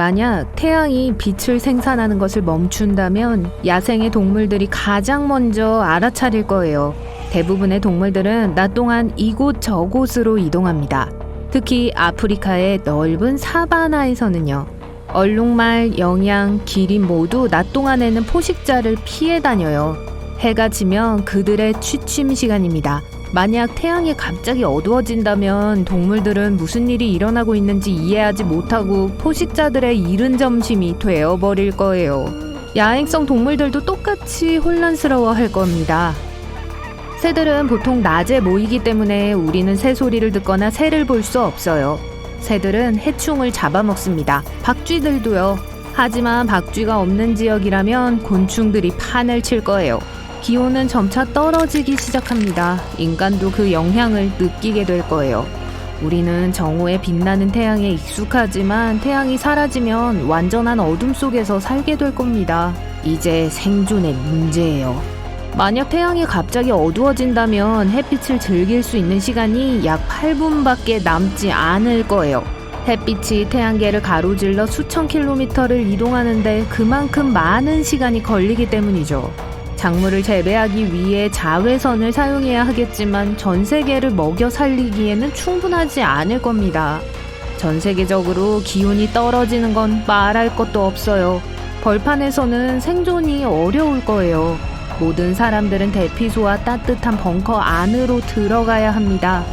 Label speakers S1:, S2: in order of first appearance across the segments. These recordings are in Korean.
S1: 만약 태양이 빛을 생산하는 것을 멈춘다면 야생의 동물들이 가장 먼저 알아차릴 거예요. 대부분의 동물들은 낮 동안 이곳 저곳으로 이동합니다. 특히 아프리카의 넓은 사바나에서는요. 얼룩말, 영양, 기린 모두 낮 동안에는 포식자를 피해 다녀요. 해가 지면 그들의 취침 시간입니다. 만약 태양이 갑자기 어두워진다면 동물들은 무슨 일이 일어나고 있는지 이해하지 못하고 포식자들의 이른 점심이 되어버릴 거예요. 야행성 동물들도 똑같이 혼란스러워할 겁니다. 새들은 보통 낮에 모이기 때문에 우리는 새 소리를 듣거나 새를 볼 수 없어요. 새들은 해충을 잡아먹습니다. 박쥐들도요. 하지만 박쥐가 없는 지역이라면 곤충들이 판을 칠 거예요. 기온은 점차 떨어지기 시작합니다. 인간도 그 영향을 느끼게 될 거예요. 우리는 정오에 빛나는 태양에 익숙하지만 태양이 사라지면 완전한 어둠 속에서 살게 될 겁니다. 이제 생존의 문제예요. 만약 태양이 갑자기 어두워진다면 햇빛을 즐길 수 있는 시간이 약 8분밖에 남지 않을 거예요. 햇빛이 태양계를 가로질러 수천 킬로미터를 이동하는데 그만큼 많은 시간이 걸리기 때문이죠. 작물을 재배하기 위해 자외선을 사용해야 하겠지만 전 세계를 먹여 살리기에는 충분하지 않을 겁니다. 전 세계적으로 기온이 떨어지는 건 말할 것도 없어요. 벌판에서는 생존이 어려울 거예요. 모든 사람들은 대피소와 따뜻한 벙커 안으로 들어가야 합니다.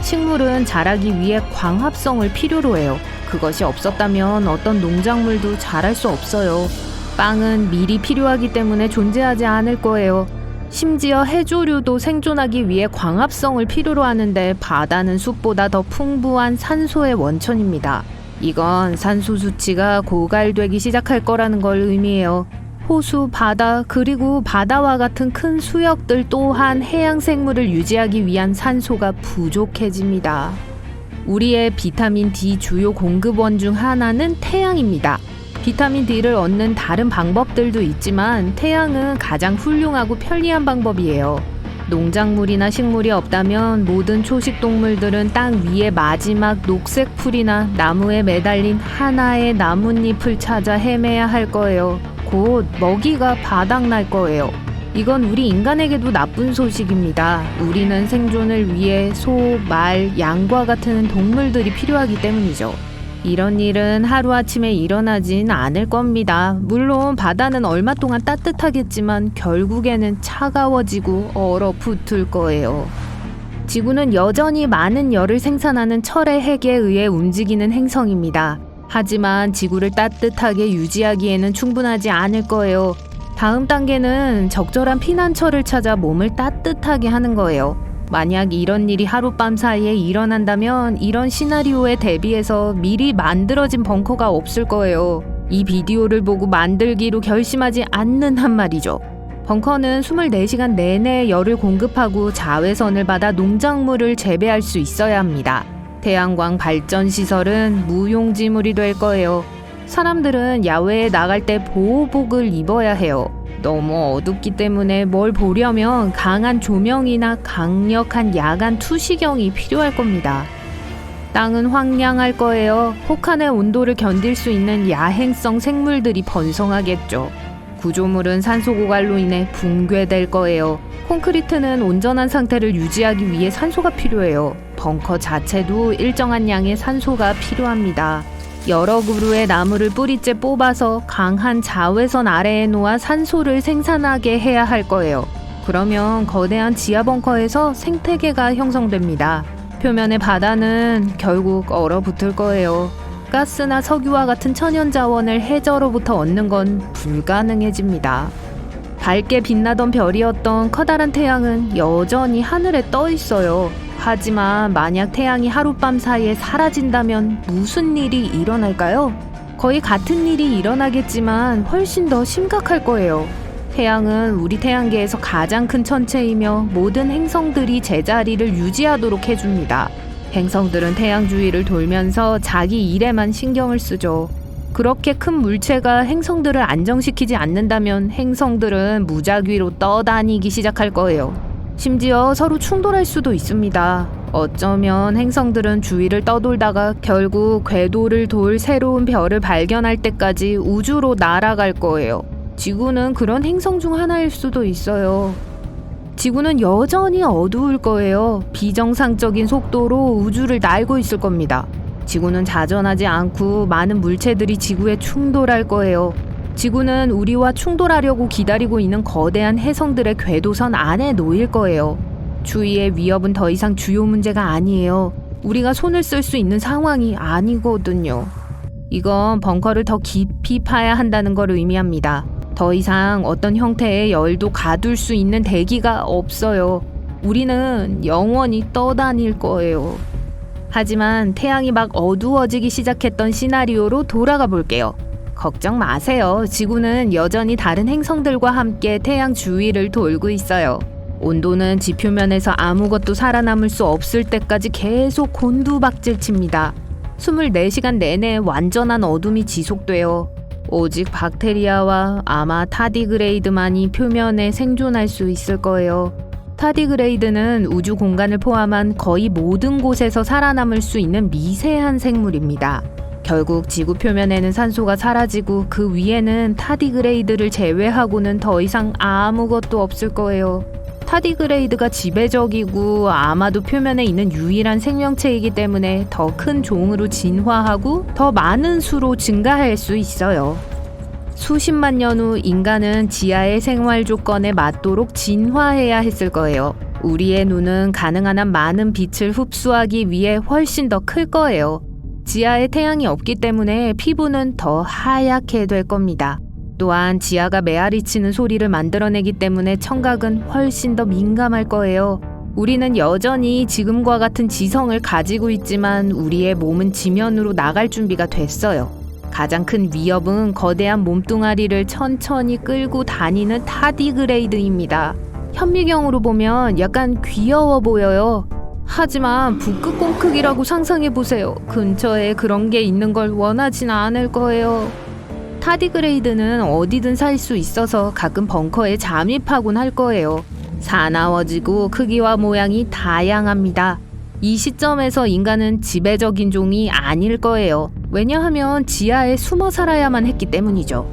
S1: 식물은 자라기 위해 광합성을 필요로 해요. 그것이 없었다면 어떤 농작물도 자랄 수 없어요. 빵은 밀이 필요하기 때문에 존재하지 않을 거예요. 심지어 해조류도 생존하기 위해 광합성을 필요로 하는데 바다는 숲보다 더 풍부한 산소의 원천입니다. 이건 산소 수치가 고갈되기 시작할 거라는 걸 의미해요. 호수, 바다, 그리고 바다와 같은 큰 수역들 또한 해양 생물을 유지하기 위한 산소가 부족해집니다. 우리의 비타민 D 주요 공급원 중 하나는 태양입니다. 비타민 D를 얻는 다른 방법들도 있지만 태양은 가장 훌륭하고 편리한 방법이에요. 농작물이나 식물이 없다면 모든 초식 동물들은 땅 위의 마지막 녹색 풀이나 나무에 매달린 하나의 나뭇잎을 찾아 헤매야 할 거예요. 곧 먹이가 바닥날 거예요. 이건 우리 인간에게도 나쁜 소식입니다. 우리는 생존을 위해 소, 말, 양과 같은 동물들이 필요하기 때문이죠. 이런 일은 하루아침에 일어나진 않을 겁니다. 물론 바다는 얼마 동안 따뜻하겠지만 결국에는 차가워지고 얼어붙을 거예요. 지구는 여전히 많은 열을 생산하는 철의 핵에 의해 움직이는 행성입니다. 하지만 지구를 따뜻하게 유지하기에는 충분하지 않을 거예요. 다음 단계는 적절한 피난처를 찾아 몸을 따뜻하게 하는 거예요. 만약 이런 일이 하룻밤 사이에 일어난다면 이런 시나리오에 대비해서 미리 만들어진 벙커가 없을 거예요. 이 비디오를 보고 만들기로 결심하지 않는 한 말이죠. 벙커는 24시간 내내 열을 공급하고 자외선을 받아 농작물을 재배할 수 있어야 합니다. 태양광 발전 시설은 무용지물이 될 거예요. 사람들은 야외에 나갈 때 보호복을 입어야 해요. 너무 어둡기 때문에 뭘 보려면 강한 조명이나 강력한 야간 투시경이 필요할 겁니다. 땅은 황량할 거예요. 혹한의 온도를 견딜 수 있는 야행성 생물들이 번성하겠죠. 구조물은 산소 고갈로 인해 붕괴될 거예요. 콘크리트는 온전한 상태를 유지하기 위해 산소가 필요해요. 벙커 자체도 일정한 양의 산소가 필요합니다. 여러 그루의 나무를 뿌리째 뽑아서 강한 자외선 아래에 놓아 산소를 생산하게 해야 할 거예요. 그러면 거대한 지하 벙커에서 생태계가 형성됩니다. 표면의 바다는 결국 얼어붙을 거예요. 가스나 석유와 같은 천연 자원을 해저로부터 얻는 건 불가능해집니다. 밝게 빛나던 별이었던 커다란 태양은 여전히 하늘에 떠 있어요. 하지만 만약 태양이 하룻밤 사이에 사라진다면 무슨 일이 일어날까요? 거의 같은 일이 일어나겠지만 훨씬 더 심각할 거예요. 태양은 우리 태양계에서 가장 큰 천체이며 모든 행성들이 제자리를 유지하도록 해줍니다. 행성들은 태양 주위를 돌면서 자기 일에만 신경을 쓰죠. 그렇게 큰 물체가 행성들을 안정시키지 않는다면 행성들은 무작위로 떠다니기 시작할 거예요. 심지어 서로 충돌할 수도 있습니다. 어쩌면 행성들은 주위를 떠돌다가 결국 궤도를 돌 새로운 별을 발견할 때까지 우주로 날아갈 거예요. 지구는 그런 행성 중 하나일 수도 있어요. 지구는 여전히 어두울 거예요. 비정상적인 속도로 우주를 날고 있을 겁니다. 지구는 자전하지 않고 많은 물체들이 지구에 충돌할 거예요. 지구는 우리와 충돌하려고 기다리고 있는 거대한 해성들의 궤도선 안에 놓일 거예요. 주위의 위협은 더 이상 주요 문제가 아니에요. 우리가 손을 쓸 수 있는 상황이 아니거든요. 이건 벙커를 더 깊이 파야 한다는 걸 의미합니다. 더 이상 어떤 형태의 열도 가둘 수 있는 대기가 없어요. 우리는 영원히 떠다닐 거예요. 하지만 태양이 막 어두워지기 시작했던 시나리오로 돌아가 볼게요. 걱정 마세요. 지구는 여전히 다른 행성들과 함께 태양 주위를 돌고 있어요. 온도는 지표면에서 아무것도 살아남을 수 없을 때까지 계속 곤두박질칩니다. 24시간 내내 완전한 어둠이 지속돼요. 오직 박테리아와 아마 타디그레이드만이 표면에 생존할 수 있을 거예요. 타디그레이드는 우주 공간을 포함한 거의 모든 곳에서 살아남을 수 있는 미세한 생물입니다. 결국 지구 표면에는 산소가 사라지고 그 위에는 타디그레이드를 제외하고는 더 이상 아무것도 없을 거예요. 타디그레이드가 지배적이고 아마도 표면에 있는 유일한 생명체이기 때문에 더 큰 종으로 진화하고 더 많은 수로 증가할 수 있어요. 수십만 년 후 인간은 지하의 생활 조건에 맞도록 진화해야 했을 거예요. 우리의 눈은 가능한 한 많은 빛을 흡수하기 위해 훨씬 더 클 거예요. 지하에 태양이 없기 때문에 피부는 더 하얗게 될 겁니다. 또한 지하가 메아리치는 소리를 만들어내기 때문에 청각은 훨씬 더 민감할 거예요. 우리는 여전히 지금과 같은 지성을 가지고 있지만 우리의 몸은 지면으로 나갈 준비가 됐어요. 가장 큰 위협은 거대한 몸뚱아리를 천천히 끌고 다니는 타디그레이드입니다. 현미경으로 보면 약간 귀여워 보여요. 하지만 북극곰 크기라고 상상해보세요. 근처에 그런 게 있는 걸 원하진 않을 거예요. 타디그레이드는 어디든 살 수 있어서 가끔 벙커에 잠입하곤 할 거예요. 사나워지고 크기와 모양이 다양합니다. 이 시점에서 인간은 지배적인 종이 아닐 거예요. 왜냐하면 지하에 숨어 살아야만 했기 때문이죠.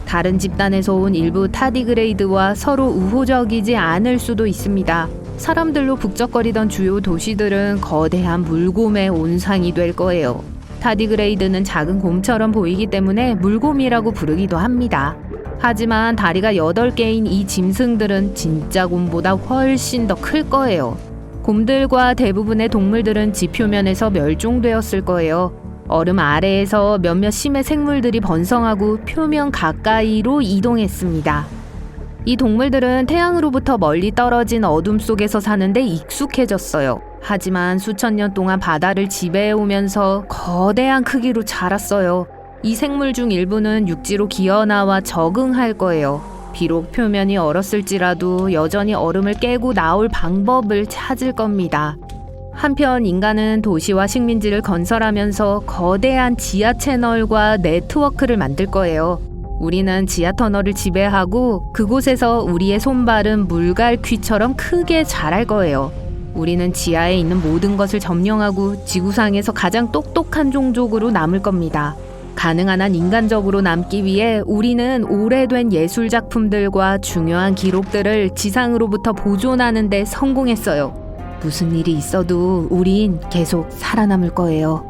S1: 다른 집단에서 온 일부 타디그레이드와 서로 우호적이지 않을 수도 있습니다. 사람들로 북적거리던 주요 도시들은 거대한 물곰의 온상이 될 거예요. 타디그레이드는 작은 곰처럼 보이기 때문에 물곰이라고 부르기도 합니다. 하지만 다리가 8개인 이 짐승들은 진짜 곰보다 훨씬 더 클 거예요. 곰들과 대부분의 동물들은 지표면에서 멸종되었을 거예요. 얼음 아래에서 몇몇 심해 생물들이 번성하고 표면 가까이로 이동했습니다. 이 동물들은 태양으로부터 멀리 떨어진 어둠 속에서 사는데 익숙해졌어요. 하지만 수천 년 동안 바다를 지배해오면서 거대한 크기로 자랐어요. 이 생물 중 일부는 육지로 기어나와 적응할 거예요. 비록 표면이 얼었을지라도 여전히 얼음을 깨고 나올 방법을 찾을 겁니다. 한편 인간은 도시와 식민지를 건설하면서 거대한 지하 채널과 네트워크를 만들 거예요. 우리는 지하 터널을 지배하고 그곳에서 우리의 손발은 물갈퀴처럼 크게 자랄 거예요. 우리는 지하에 있는 모든 것을 점령하고 지구상에서 가장 똑똑한 종족으로 남을 겁니다. 가능한 한 인간적으로 남기 위해 우리는 오래된 예술작품들과 중요한 기록들을 지상으로부터 보존하는 데 성공했어요. 무슨 일이 있어도 우린 계속 살아남을 거예요.